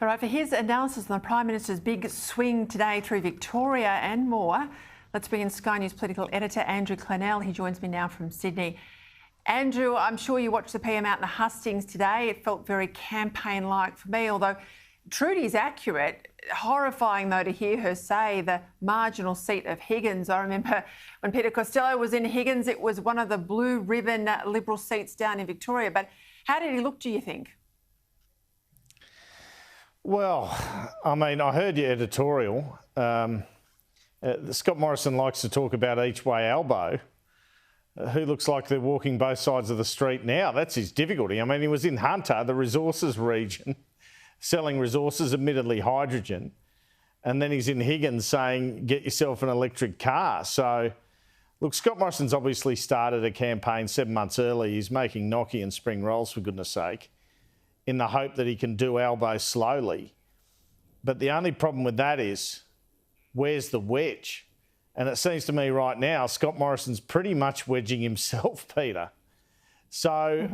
All right, for his analysis on the Prime Minister's big swing today through Victoria and more, let's bring in Sky News political editor Andrew Clennell. He joins me now from Sydney. Andrew, I'm sure you watched the PM out in the hustings today. It felt very campaign-like for me, although Trudy's accurate. Horrifying, though, to hear her say the marginal seat of Higgins. I remember when Peter Costello was in Higgins, it was one of the blue ribbon Liberal seats down in Victoria. But how did he look, do you think? Well, I mean, I heard your editorial. Scott Morrison likes to talk about each way Albo, who looks like they're walking both sides of the street now. That's his difficulty. I mean, he was in Hunter, the resources region, selling resources, admittedly hydrogen, and then he's in Higgins saying, get yourself an electric car. So, look, Scott Morrison's obviously started a campaign 7 months early. He's making gnocchi and spring rolls, for goodness sake, in the hope that he can do Albo slowly. But the only problem with that is, where's the wedge? And it seems to me right now, Scott Morrison's pretty much wedging himself, Peter. So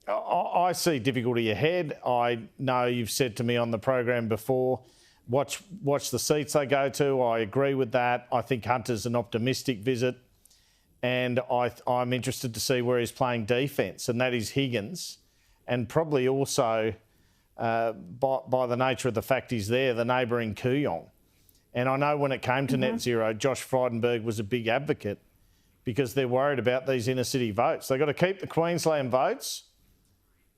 I see difficulty ahead. I know you've said to me on the program before, watch the seats they go to. I agree with that. I think Hunter's an optimistic visit. And I'm interested to see where he's playing defence, and that is Higgins. And probably also, by the nature of the fact he's there, the neighbouring Kooyong. And I know when it came to net zero, Josh Frydenberg was a big advocate because they're worried about these inner city votes. They've got to keep the Queensland votes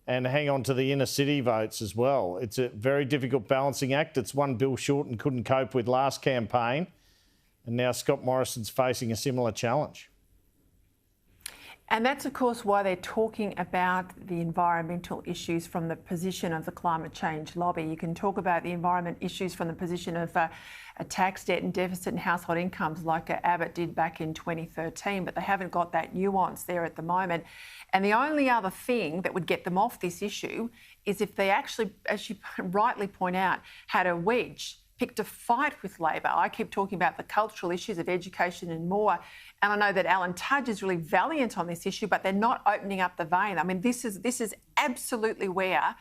and hang on to the inner city votes as well. It's a very difficult balancing act. It's one Bill Shorten couldn't cope with last campaign. And now Scott Morrison's facing a similar challenge. And that's, of course, why they're talking about the environmental issues from the position of the climate change lobby. You can talk about the environment issues from the position of a tax debt and deficit and household incomes like Abbott did back in 2013, but they haven't got that nuance there at the moment. And the only other thing that would get them off this issue is if they actually, as you rightly point out, had a wedge, picked a fight with Labor. I keep talking about the cultural issues of education and more. And I know that Alan Tudge is really valiant on this issue, but they're not opening up the vein. I mean, this is absolutely where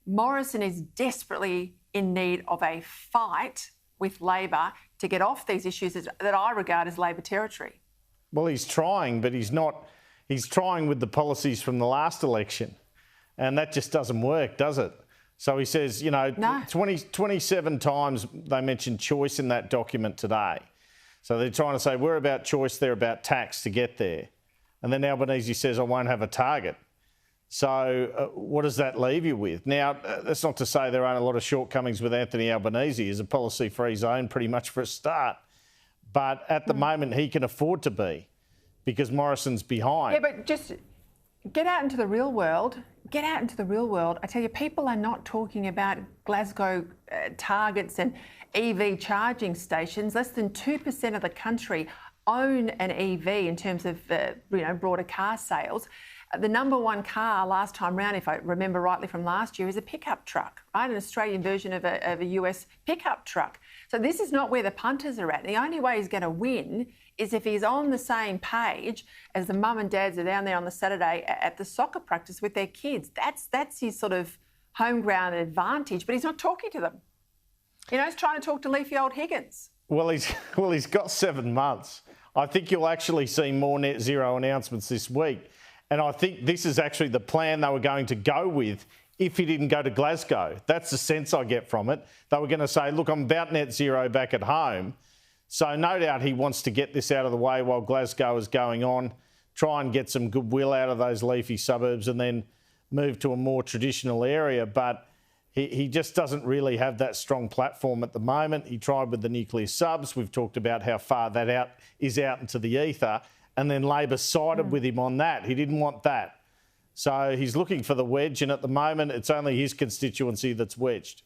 Morrison is desperately in need of a fight with Labor to get off these issues that I regard as Labor territory. Well, he's trying, but he's not. He's trying with the policies from the last election. And that just doesn't work, does it? So he says, you know, 27 times they mentioned choice in that document today. So they're trying to say we're about choice, they're about tax to get there. And then Albanese says, I won't have a target. So what does that leave you with? Now, that's not to say there aren't a lot of shortcomings with Anthony Albanese as a policy-free zone pretty much for a start. But at the moment, he can afford to be because Morrison's behind. Yeah, but just get out into the real world. Get out into the real world. I tell you, people are not talking about Glasgow targets and EV charging stations. Less than 2% of the country own an EV in terms of broader car sales. The number one car last time round, if I remember rightly from last year, is a pickup truck, right? An Australian version of a US pickup truck. So this is not where the punters are at. The only way he's going to win is if he's on the same page as the mum and dads are down there on the Saturday at the soccer practice with their kids. That's his sort of home ground advantage, but he's not talking to them. You know, he's trying to talk to leafy old Higgins. Well, he's got 7 months. I think you'll actually see more net zero announcements this week. And I think this is actually the plan they were going to go with if he didn't go to Glasgow. That's the sense I get from it. They were going to say, look, I'm about net zero back at home. So no doubt he wants to get this out of the way while Glasgow is going on, try and get some goodwill out of those leafy suburbs and then move to a more traditional area. But he just doesn't really have that strong platform at the moment. He tried with the nuclear subs. We've talked about how far that is out into the ether. And then Labor sided with him on that. He didn't want that. So he's looking for the wedge. And at the moment, it's only his constituency that's wedged.